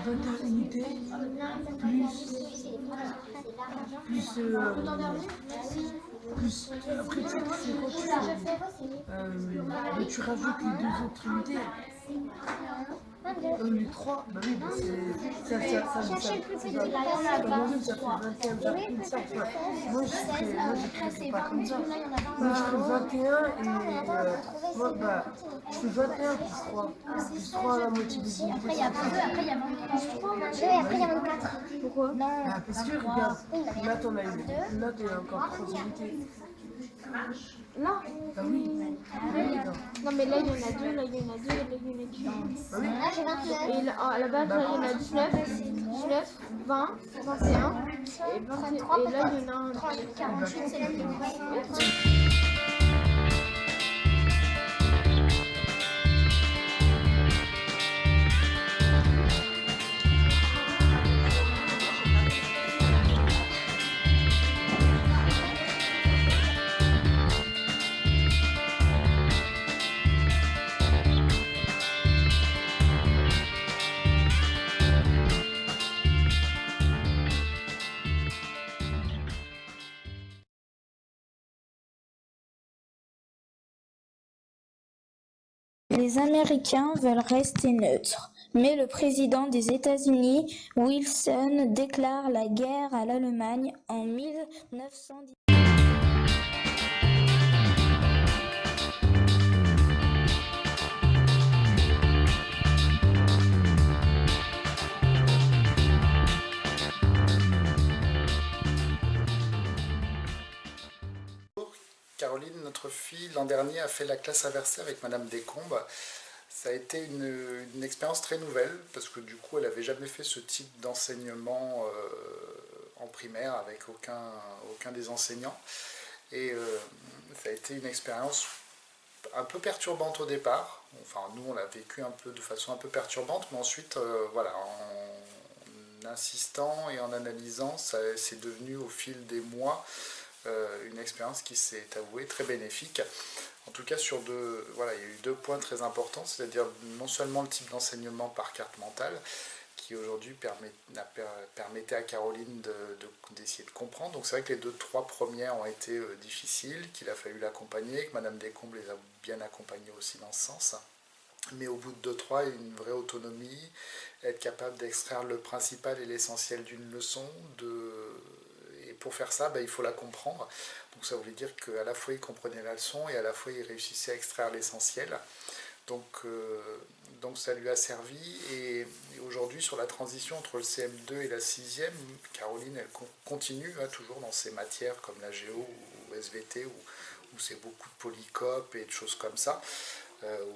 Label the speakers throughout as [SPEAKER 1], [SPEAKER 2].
[SPEAKER 1] 21 unités, plus après tu sais quoi, tu rajoutes les 2 autres unités. Les 3, bah oui, ça fait 21,5. Moi, je ferais pas comme ça. Moi, je ferais 21 et moi, bah, je fais 21 plus 3 à la moitié des unités.
[SPEAKER 2] Après, il y a 22, après, il y a 23. Et après, il y a 24.
[SPEAKER 1] Pourquoi? Parce que, regarde, là, t'en as une. Là, t'as encore 3 unités.
[SPEAKER 2] Là?
[SPEAKER 1] Ah oui.
[SPEAKER 2] Non, mais là, il y en a 2, là, il y en a 2, et là, il y en a 10.
[SPEAKER 1] Ah oui.
[SPEAKER 2] Là, j'ai 29. Et là, à la base, là, il y en a 19, 20, 21. Et 23, et là, il y en a un 48, c'est la limite.
[SPEAKER 3] Les Américains veulent rester neutres, mais le président des États-Unis, Wilson, déclare la guerre à l'Allemagne en 1910.
[SPEAKER 4] Caroline, notre fille, l'an dernier, a fait la classe inversée avec Madame Descombes. Ça a été une expérience très nouvelle, parce que du coup, elle n'avait jamais fait ce type d'enseignement en primaire avec aucun des enseignants. Et ça a été une expérience un peu perturbante au départ. Enfin, nous, on l'a vécu un peu de façon un peu perturbante, mais ensuite, voilà, en insistant et en analysant, c'est devenu au fil des mois une expérience qui s'est avouée très bénéfique. En tout cas, voilà, il y a eu 2 points très importants, c'est-à-dire non seulement le type d'enseignement par carte mentale, qui aujourd'hui permettait à Caroline d'essayer de comprendre. Donc c'est vrai que les 2-3 premières ont été difficiles, qu'il a fallu l'accompagner, que Madame Descombes les a bien accompagnés aussi dans ce sens. Mais au bout de 2-3, il y a une vraie autonomie, être capable d'extraire le principal et l'essentiel d'une leçon, et pour faire ça, il faut la comprendre. Donc ça voulait dire qu'à la fois il comprenait la leçon et à la fois il réussissait à extraire l'essentiel. Donc ça lui a servi, et aujourd'hui sur la transition entre le CM2 et la 6e, Caroline elle continue toujours dans ces matières comme la géo ou SVT où c'est beaucoup de polycopes et de choses comme ça, où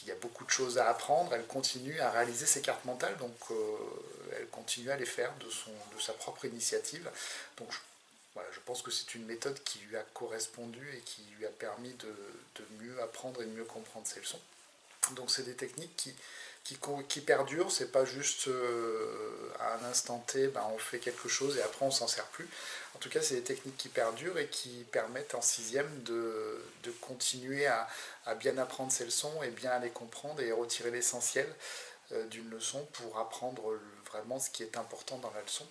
[SPEAKER 4] il y a beaucoup de choses à apprendre. Elle continue à réaliser ses cartes mentales, donc elle continue à les faire de sa propre initiative. Donc voilà, je pense que c'est une méthode qui lui a correspondu et qui lui a permis de mieux apprendre et de mieux comprendre ses leçons. Donc c'est des techniques qui perdurent, c'est pas juste à un instant T, on fait quelque chose et après on s'en sert plus. En tout cas, c'est des techniques qui perdurent et qui permettent en 6e de continuer à bien apprendre ses leçons et bien les comprendre et retirer l'essentiel d'une leçon pour apprendre vraiment ce qui est important dans la leçon.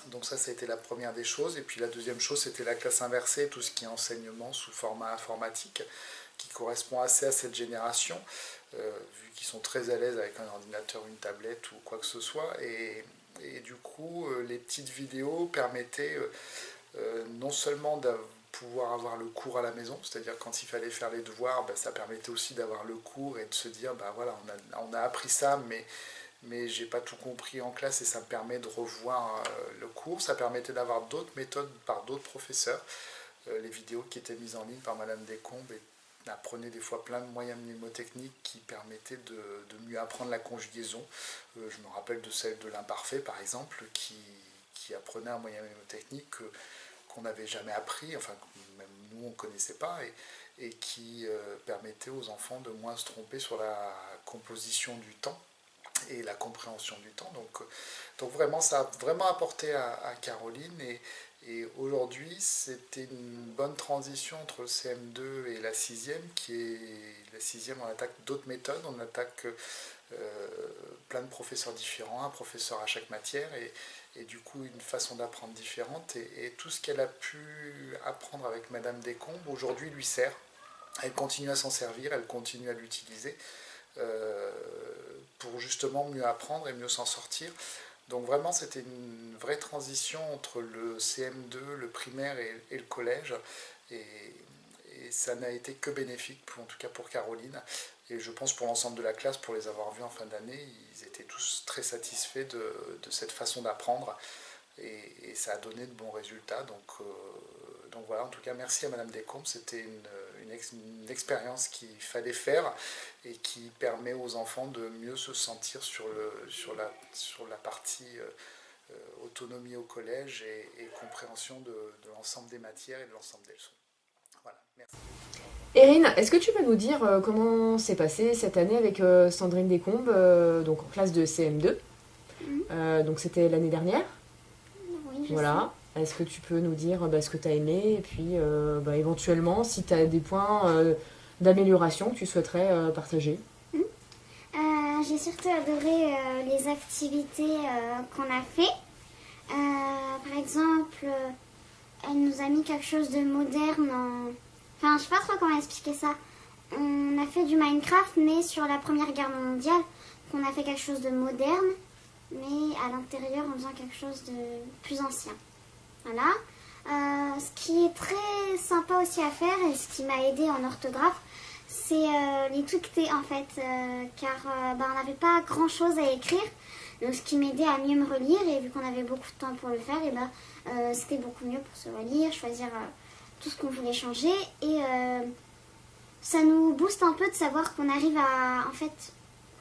[SPEAKER 4] Donc ça a été la première des choses. Et puis la deuxième chose, c'était la classe inversée, tout ce qui est enseignement sous format informatique, qui correspond assez à cette génération, vu qu'ils sont très à l'aise avec un ordinateur, une tablette ou quoi que ce soit. Et du coup, les petites vidéos permettaient non seulement de pouvoir avoir le cours à la maison, c'est-à-dire quand il fallait faire les devoirs, ça permettait aussi d'avoir le cours et de se dire, voilà, on a appris ça, mais j'ai pas tout compris en classe et ça me permet de revoir le cours. Ça permettait d'avoir d'autres méthodes par d'autres professeurs. Les vidéos qui étaient mises en ligne par Madame Descombes apprenaient des fois plein de moyens mnémotechniques qui permettaient de mieux apprendre la conjugaison. Je me rappelle de celle de l'imparfait par exemple, qui apprenait un moyen mnémotechnique qu'on n'avait jamais appris, enfin même nous on ne connaissait pas, et qui permettait aux enfants de moins se tromper sur la composition du temps et la compréhension du temps. Donc vraiment, ça a vraiment apporté à Caroline. Et aujourd'hui, c'était une bonne transition entre le CM2 et la sixième, qui est la sixième, on attaque d'autres méthodes, on attaque plein de professeurs différents, un professeur à chaque matière, et du coup une façon d'apprendre différente. Et tout ce qu'elle a pu apprendre avec Madame Descombes, aujourd'hui lui sert. Elle continue à s'en servir, elle continue à l'utiliser pour justement mieux apprendre et mieux s'en sortir. Donc vraiment, c'était une vraie transition entre le CM2, le primaire et le collège. Et ça n'a été que bénéfique, en tout cas pour Caroline. Et je pense pour l'ensemble de la classe, pour les avoir vus en fin d'année, ils étaient tous très satisfaits de cette façon d'apprendre. Et ça a donné de bons résultats. Donc voilà, en tout cas, merci à Madame Descombes. C'était une expérience qu'il fallait faire et qui permet aux enfants de mieux se sentir sur la partie autonomie au collège et compréhension de l'ensemble des matières et de l'ensemble des leçons. Voilà, merci.
[SPEAKER 5] Erin, est-ce que tu peux nous dire comment s'est passé cette année avec Sandrine Descombes, donc en classe de CM2 donc c'était l'année dernière.
[SPEAKER 6] Oui,
[SPEAKER 5] voilà. Est-ce que tu peux nous dire ce que tu as aimé et puis éventuellement si tu as des points d'amélioration que tu souhaiterais partager?
[SPEAKER 6] J'ai surtout adoré les activités qu'on a fait. Par exemple, elle nous a mis quelque chose de moderne. Enfin, je sais pas trop comment expliquer ça. On a fait du Minecraft, mais sur la Première Guerre mondiale. On a fait quelque chose de moderne, mais à l'intérieur en faisant quelque chose de plus ancien. Voilà. Ce qui est très sympa aussi à faire et ce qui m'a aidé en orthographe, c'est les tweeter en fait, car on n'avait pas grand chose à écrire, donc ce qui m'aidait à mieux me relire, et vu qu'on avait beaucoup de temps pour le faire, et c'était beaucoup mieux pour se relire, choisir tout ce qu'on voulait changer, et ça nous booste un peu de savoir qu'on arrive à en fait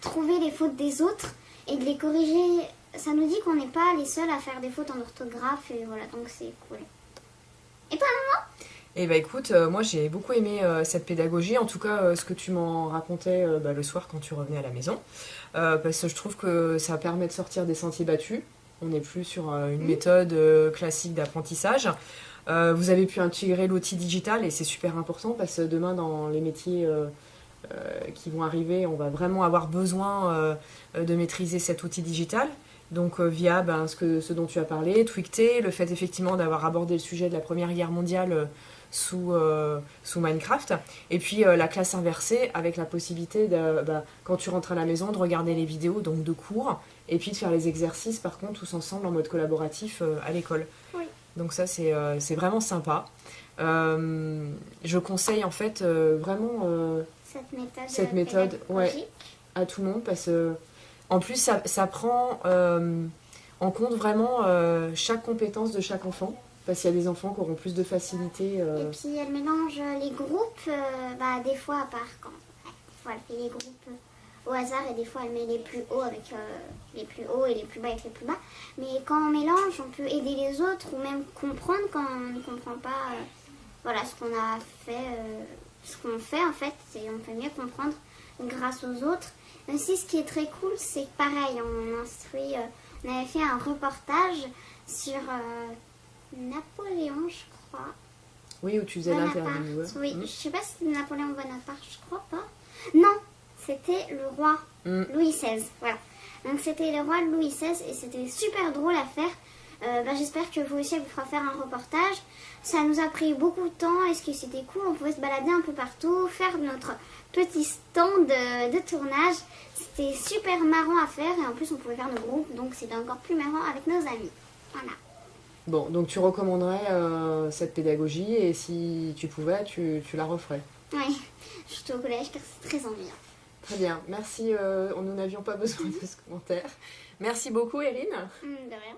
[SPEAKER 6] trouver les fautes des autres et de les corriger. Ça nous dit qu'on n'est pas les seuls à faire des fautes en orthographe, et voilà, donc c'est cool. Et toi, maman?
[SPEAKER 5] Eh ben écoute, moi j'ai beaucoup aimé cette pédagogie, en tout cas ce que tu m'en racontais le soir quand tu revenais à la maison, parce que je trouve que ça permet de sortir des sentiers battus. On n'est plus sur une méthode classique d'apprentissage. Vous avez pu intégrer l'outil digital et c'est super important parce que demain dans les métiers qui vont arriver, on va vraiment avoir besoin de maîtriser cet outil digital. Donc via ce dont tu as parlé, Twicté, le fait effectivement d'avoir abordé le sujet de la Première Guerre mondiale sous Minecraft, et puis la classe inversée avec la possibilité quand tu rentres à la maison de regarder les vidéos donc de cours et puis de faire les exercices par contre tous ensemble en mode collaboratif à l'école.
[SPEAKER 6] Oui.
[SPEAKER 5] Donc ça c'est vraiment sympa. Je conseille en fait vraiment cette méthode à tout le monde parce que en plus ça prend en compte vraiment chaque compétence de chaque enfant. Parce qu'il y a des enfants qui auront plus de facilité.
[SPEAKER 6] Et puis elle mélange les groupes, des fois à part quand. Des fois elle fait les groupes au hasard et des fois elle met les plus hauts avec les plus hauts et les plus bas avec les plus bas. Mais quand on mélange, on peut aider les autres ou même comprendre quand on ne comprend pas ce qu'on a fait, ce qu'on fait en fait, et on peut mieux comprendre grâce aux autres. Aussi ce qui est très cool, c'est que pareil, on avait fait un reportage sur Napoléon, je crois.
[SPEAKER 5] Oui, où tu faisais l'interview.
[SPEAKER 6] Oui, je sais pas si c'était Napoléon Bonaparte, je crois pas. Non, c'était le roi Louis XVI. Voilà. Donc c'était le roi Louis XVI et c'était super drôle à faire. J'espère que vous aussi, elle vous fera faire un reportage. Ça nous a pris beaucoup de temps et ce qui c'était cool, on pouvait se balader un peu partout, faire notre petit stand de tournage. C'était super marrant à faire et en plus on pouvait faire nos groupes, donc c'était encore plus marrant avec nos amis. Voilà.
[SPEAKER 5] Bon, donc tu recommanderais cette pédagogie et si tu pouvais, tu la referais.
[SPEAKER 6] Oui, surtout au collège car c'est très ennuyant.
[SPEAKER 5] Très bien, merci. Nous n'avions pas besoin de ce commentaire. Merci beaucoup, Erin.
[SPEAKER 6] De rien.